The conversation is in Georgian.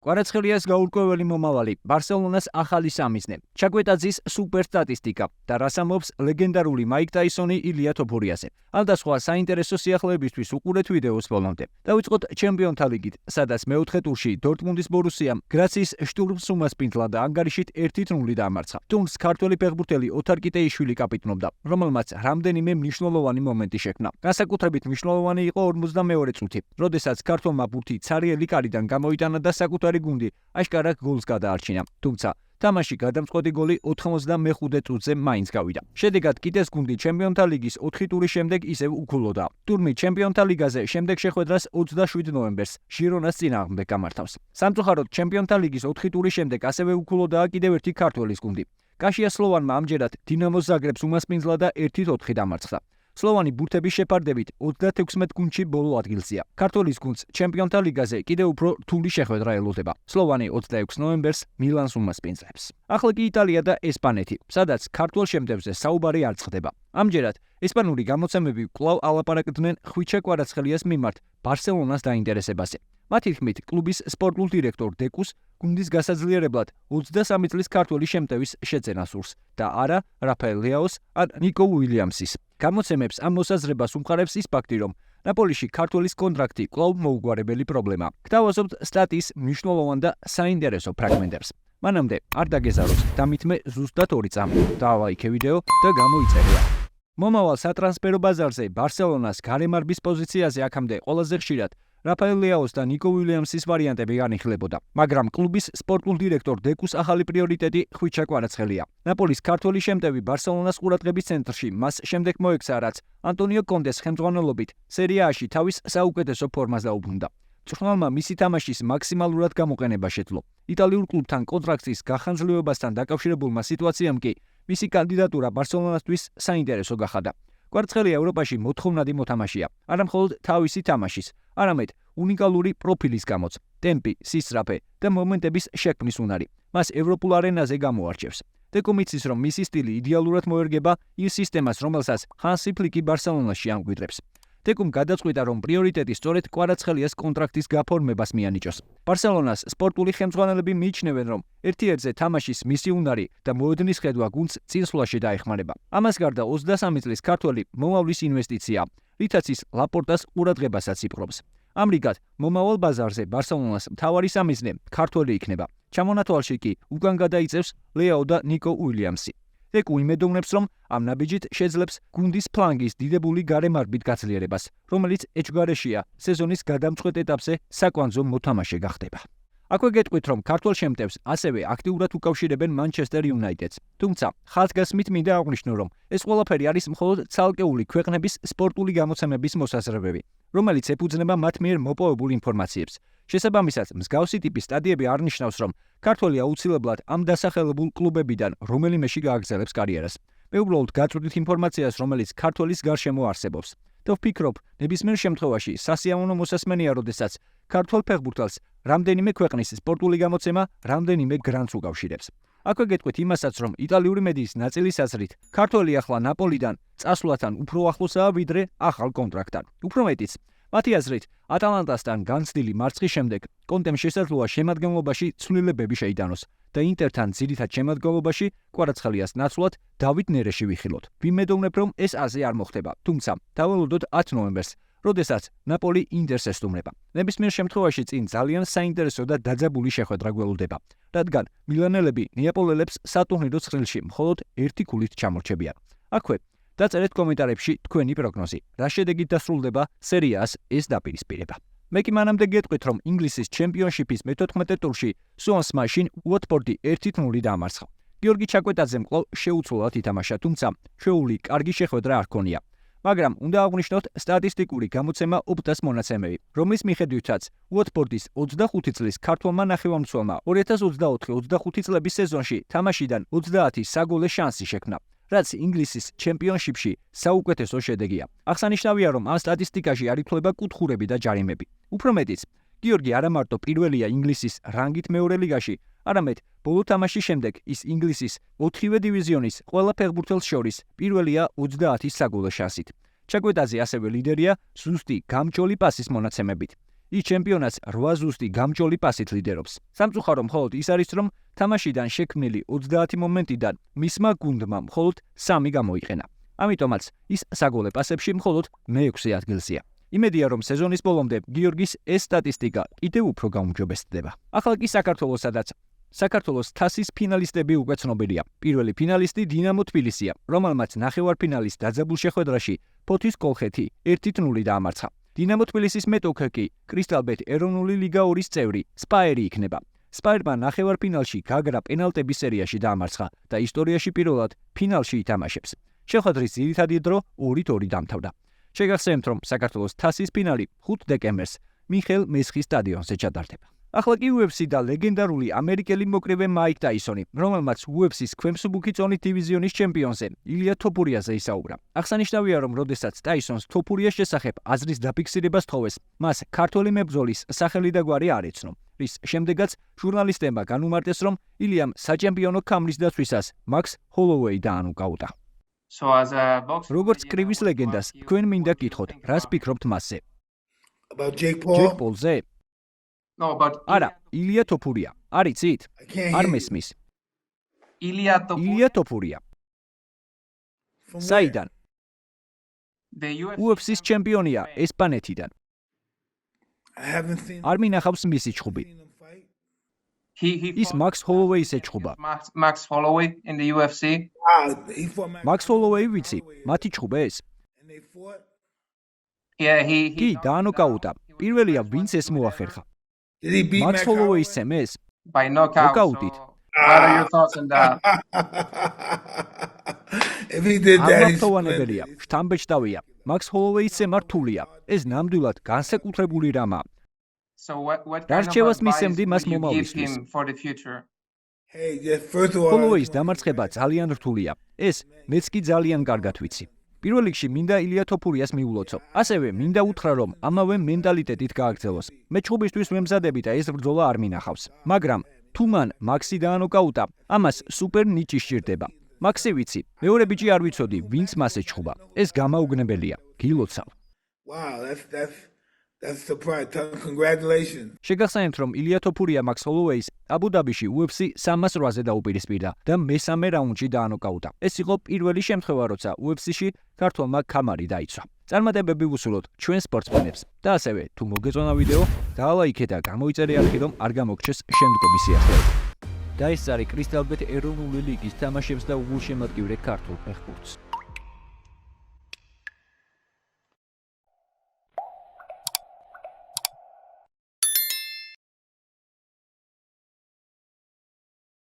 კვარაცხელიას გაურკვეველი მომავალი, ბარსელონას ახალი სამიზნე, ჩაკვეტაძის სუპერ სტატისტიკა და რას ამბობს ლეგენდარული მაიკ ტაისონი ილია თოფურიაზე. ამ და სხვა საინტერესო სიახლეებისთვის უყურეთ ვიდეოს ბოლომდე. დავიწყოთ ჩემპიონთა ლიგით, სადაც მეოთხე ტურში დორტმუნდის ბორუსიამ გრაციის შტურმს უმასპინძლა და ანგარიშით 1-0 დაამარცხა. თუმცა ქართველი ფეხბურთელი ოთარ კიტეიშვილი კაპიტნობდა, რომელმაც რამდენიმე მნიშვნელოვანი მომენტი შექმნა. განსაკუთრებით მნიშვნელოვანი იყო 42 წუთი, როდესაც ქართველმა ბურთი ცარიელი კარიდან გამოიტანა და საკუთარი გუნდი აშკარად გოლს გადაარჩინა. თუმცა თამაში გადამწყვეტი გოლი 95 წუთზე მაინც გავიდა. შედეგად კიტეს გუნდი ჩემპიონთა ლიგის 4 ტურის შემდეგ ისევ უქულოდა. ტურნი ჩემპიონთა ლიგაზე შემდეგ შეხვედრას 27 ნოემბერს ჟირონას წინააღმდეგ გამართავს. სამწუხაროდ ჩემპიონთა ლიგის 4 ტურის შემდეგ ასევე უქულოდაა კიდევ ერთი ქართველის გუნდი. კაშია სლოვანმა ამჯერად დინამოს ზაგრებს უმასპინძლა და 1-4 დამარცხდა. სლოვანი ბურთების შეფარდებით 36 გუნდში ბოლო ადგილზეა. ქართველის გუნდს ჩემპიონთა ლიგაზე კიდევ უფრო რთული შეხვედრა ელოდება. სლოვანი 26 ნოემბერს მილანს უმასპინძლებს. ახლა კი იტალია და ესპანეთი, სადაც ქართველ შემტევზე საუბარი არ წყდება. ამჯერად ესპანური გამოცემები კვლავ ალაპარაკდნენ ხვიჩა კვარაცხელიას მიმართ ბარსელონას დაინტერესებაზე. მათი თქმით, კლუბის სპორტულ დირექტორ დეკუს გუნდის გასაძლიერებლად 23 წლის ქართველი შემტევის შეძენა სურს და არა რაფაელ ლეაოს ან ნიკო უილიამსის. გამოცემებს ამ მოსაზრებას უმყარებს ის ფაქტი, რომ ნაპოლიში ქართველის კონტრაქტი კვლავ მოუგვარებელი პრობლემაა. გთავაზობთ სტატიის მნიშვნელოვან და საინტერესო ფრაგმენტებს. მანამდე არ დაგეზაროთ, დამითმე ზუსტად 2 წამი. დავაიქე ვიდეო და გამოიწერია. მომავალ სატრანსფერო ბაზარზე ბარსელონას გარემარბის პოზიციაზე აქამდე ყველაზე ხშირად რაფაელ ლეაოს და ნიკო უილიამსის ვარიანტები განიხილებოდა, მაგრამ კლუბის სპორტულ დირექტორ დეკუს ახალი პრიორიტეტი ხვიჩა კვარაცხელია. ნაპოლის ქართველი შემტევი ბარსელონას ყურადღების ცენტრში მას შემდეგ მოექცა, რაც ანტონიო კონტეს ხელმძღვანელობით სერია A-ში თავის საუკეთესო ფორმას დაუბრუნდა. მწვრთნელმა მისი თამაშის მაქსიმალურად გამოყენება შეძლო. იტალიურ კლუბთან კონტრაქტის გახანძლივებასთან დაკავშირებულმა სიტუაციამ კი მისი კანდიდატურა ბარსელონასთვის საინტერესო გახადა. კვარაცხელია ევროპაში მოთხოვნადი მოთამაშეა, არა მხოლოდ თავისი თამაშის, არამედ უნიკალური პროფილის გამოც, ტემპი, სისწრაფე და მომენტების შექმნის უნარი მას ევროპულ არენაზე გამოარჩევს. დეკუმ იცის, რომ მისი სტილი იდეალურად მოერგება ის სისტემას, რომელსაც ჰანსი ფლიკი ბარსელონაში ამკვიდრებს. დეკუმ გადაწყვიტა, რომ პრიორიტეტი სწორედ კვარაცხელიას კონტრაქტის გაფორმებას მიანიჭოს. ბარსელონას სპორტული ხელმძღვანელები მიიჩნევენ, რომ ერთ-ერთზე თამაშის მისი უნარი და მოედნის ხედვა გუნდს წინსვლაში დაეხმარება. ამას გარდა 23 წლის ქართველი მომავლის ინვესტიცია, რითაც ის ლაპორტას ყურადღებასაც იპყრობს. ამრიგად, მომავალ ბაზარზე ბარსელონას მთავარი სამიზნე ქართველი იქნება. ჩამონათვალში კი უკან გადაიწევს ლეაო და ნიკო უილიამსი. დეკუ იმედოვნებს, რომ ამ ნაბიჯით შეძლებს გუნდის ფლანგის დიდებული გარემარბით გაძლიერებას, რომელიც ეჭვგარეშეა სეზონის გადამწყვეტ ეტაპზე საკვანძო მოთამაშე გახდება. აქვე გეტყვით, რომ ქართველ შემტევს ასევე აქტიურად უკავშირებენ მანჩესტერ იუნაიტედს. თუმცა, ხაზგასმით მინდა აღვნიშნო, რომ ეს ყველაფერი არის მხოლოდ ცალკეული ქვეყნების სპორტული გამოცემების მოსაზრებები, რომელიც ეფუძნება მათ მიერ მოპოვებულ ინფორმაციებს. შესაბამისად, მსგავსი ტიპის სტატიები არ ნიშნავს, რომ ქართველი აუცილებლად ამ დასახელებულ კლუბებიდან რომელიმეში გააგრძელებს კარიერას. მე უბრალოდ გაწვდით ინფორმაციას, რომელიც ქართველის გარშემო არსებობს. და ვფიქრობ, ნებისმიერ შემთხვევაში სასიამოვნო მოსასმენია, როდესაც ქართველ ფეხბურთელს რამდენიმე ქვეყნის სპორტული გამოცემა რამდენიმე გრანტს უკავშირებს. აქვე გეტყვით იმასაც, რომ იტალიური მედიის ნაწილის აზრით, ქართველი ახლა ნაპოლიდან წასვლათან უფრო ახლოსაა ვიდრე ახალ კონტრაქტთან. უფრო მეტიც, მათი აზრით, ატალანტასთან განცდილი მარცხის შემდეგ კონტემ შესაძლოა შემადგენლობაში ცვლილებები შეიტანოს და ინტერთან ძირითად შემადგენლობაში კვარაცხელიას ნაცვლად დავით ნერეში ვიხილოთ. ვიმედოვნებ, რომ ეს აზე არ მოხდება, თუმცა დაველოდოთ 10 ნოემბერს, როდესაც ნაპოლი ინტერს ესტუმრება. ნებისმიერ შემთხვევაში წინ ძალიან საინტერესო და დაძაბული შეხვედრა გველოდება, რადგან მილანელები ნეაპოლელებს სატურნირო ცხრილში მხოლოდ 1 ქულით ჩამორჩებიან. აქვე დაწერეთ კომენტარებში თქვენი პროგნოზი, რა შედეგით დასრულდება სერიას ეს დაპირისპირება. მე კი მანამდე გეტყვით, რომ ინგლისის ჩემპიონშიპის მე-14 ტურში სუონსმა შინ უოტფორდი 1-0 დაამარცხა. გიორგი ჩაკვეტაძემ კვლავ შეუცვლელად ითამაშა, თუმცა ჩვეული კარგი შეხვედრა არ ჰქონია. მაგრამ უნდა აღვნიშნოთ სტატისტიკური გამოცემა ოპტას მონაცემები, რომლის მიხედვითაც უოტფორდის 25 წლის ქართველმა ნახევარმცველმა 2024-25 წლების სეზონში თამაშიდან 30 საგოლე შანსი შექმნა, რაც ინგლისის ჩემპიონშიპში საუკეთესო შედეგია. აღსანიშნავია, რომ ამ სტატისტიკაში არ ითვლება კუთხურები და ჯარიმები. უფრო მეტიც, გიორგი არა მარტო პირველია ინგლისის რანგით მეორე ლიგაში, არამედ ბოლო თამაშის შემდეგ ის ინგლისის 4-ვე დივიზიონის ყველა ფეხბურთელს შორის პირველია 30 საგოლე შანსით. ჩაკვეტაძე ასევე ლიდერია ზუსტი გამჭოლი პასის მონაცემებით. ის ჩემპიონატს 8 ზუსტი გამჭოლი პასით ლიდერობს. სამწუხარო მხოლოდ ის არის, რომ თამაშიდან შექმნილი 30 მომენტიდან მისმა გუნდმა მხოლოდ 3 გამოიყენა. ამიტომაც ის საგოლე პასებში მხოლოდ მე-6 ადგილზეა. იმედია, რომ სეზონის ბოლომდე გიორგის ეს სტატისტიკა კიდევ უფრო გაუმჯობესდება. ახლა კი საქართველოს თასის ფინალისტები უკვე ცნობილია. პირველი ფინალისტი დინამო თბილისია, რომელმაც ნახევარფინალის დაძაბულ შეხვედრაში ფოთის კოლხეთი 1-0 დაამარცხა. დინამო თბილისის მეტოქი კი კრისტალბეთ ეროვნული ლიგა 2-ის წევრი სპაერი იქნება. სპაერმა ნახევარფინალში გაგრა პენალტების სერიაში დაამარცხა და ისტორიაში პირველად ფინალში ითამაშებს. შეხვედრის ძირითადი დრო 2-2 დამთავრდა. შეგახსენებთ, რომ საქართველოს თასის ფინალი 5 დეკემბერს მიხეილ მესხის სტადიონზე ჩატარდება. ახლა კი UFC და ლეგენდარული ამერიკელი მოკრივე მაიკ ტაისონი, რომელმაც UFC-ს ქვემსუბუქი წონის დივიზიონის ჩემპიონზე ილია თოფურიაზე ისაუბრა. აღსანიშნავია, რომ როდესაც ტაისონს თოფურიას შესახებ აზრის დაფიქსირებას თხოვეს, მას ქართველი მებრძოლის სახელი და გვარი არ ეცნო, რის შემდეგაც ჟურნალისტებმა განუმარტეს, რომ ილიამ საჩემპიონო ქამრის დაცვისას მაქს ჰოლოვეი დაანუკაუტა. როგორც კრივის ლეგენდას, თქვენ მინდა გითხოთ, რას ფიქრობთ მასზე? ჯეკ პოლზე? არა, ილია თოფურია. არ იცით? არ მესმის. ილია თოფურია. საიდან? UFC-ს ჩემპიონია ესპანეთიდან. არ მინახავს მისი ჩხუბი. ის მაქს ჰოლოვეის ეჩხუბა. მაქს ჰოლოვეი ვიცი, მათი ჩხუბეს? კი, დაანოკაუტა. პირველია, ვინც ეს მოახერხა. მაქს ჰოლოვეის ცემეს? ნოკაუტით. ამართოვანებელია, შთამბეჭდავია. მაქს ჰოლოვეის ცემა რთულია. ეს ნამდვილად განსაკუთრებული რამაა. დარჩევას მისცემდი მას მომავლისთვის. ჰოლოვეის დამარცხება ძალიან რთულია. ეს მეც კი ძალიან კარგად ვიცი. პირველ რიგში მინდა ილია თოფურიას მიულოცო. ასევე მინდა უთხრა, რომ ამავე მენტალიტეტით გააგრძელოს. მე ჩხუბისთვის ვემზადები და ეს ბრძოლა არ მინახავს. მაგრამ თუ მან მაქსი დაანოკაუტა, ამას სუპერ ნიჭი სჭირდება. მაქსი ვიცი, მეორე ბიჭი არ ვიცოდი, ვინც მას ეჩხუბა. ეს გამაუგნებელია. გილოცავ. შეგახსენებთ, რომ ილია თოფურია მაქს ჰოლოვეის აბუ-დაბიში UFC 308-ზე დაუპირისპირდა და მესამე რაუნდში დაანოკაუტა. ეს იყო პირველი შემთხვევა, როცა UFC-ში ქართველმა ქამარი დაიცვა. წარმატებები ვუსურვოთ ჩვენ სპორტსმენებს და ასევე თუ მოგეწონა ვიდეო, დაალაიქე და გამოიწერე არხი, რომ არ გამოგჩეს შემდგომი სიახლეები. და ეს არის კრისტალბეთ ეროვნული ლიგის თამაშებს და უგულშემატკივრე ქართულ ფეხბურთს.